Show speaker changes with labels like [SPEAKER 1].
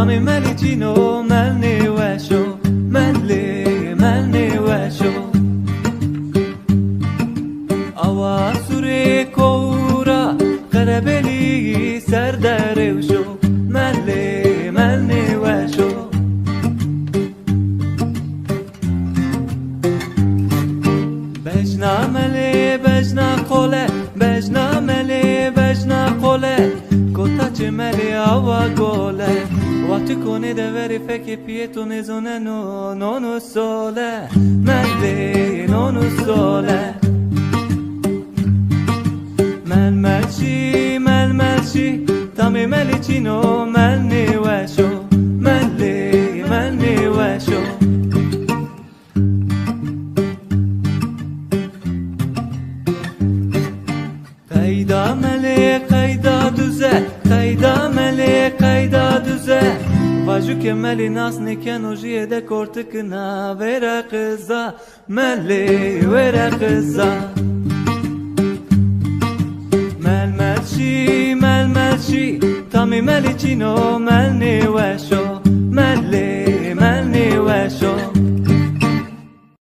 [SPEAKER 1] تامي مالي جينو مالني واشو مالني واشو آوا سوری کورا قربلی سر دروشو مالني واشو بجنا ملی بجنا قوله بجنا ملی بجنا قوله کتا چه ملی آوا گوله وقتی کنی دوری فکر پیتو نزونه نونو سوله ملی نونو سوله ململشی تامی ملی چینو ملنی وشو ملنی وشو قیدا ملی قیدا دوزه قیدا ملی قیدا دوزه واجو که ملی ناس نکن و جیه ده کرتک نا ویره قزا ملی ویره قزا ململشی تامی ملی چینو ملنی وشو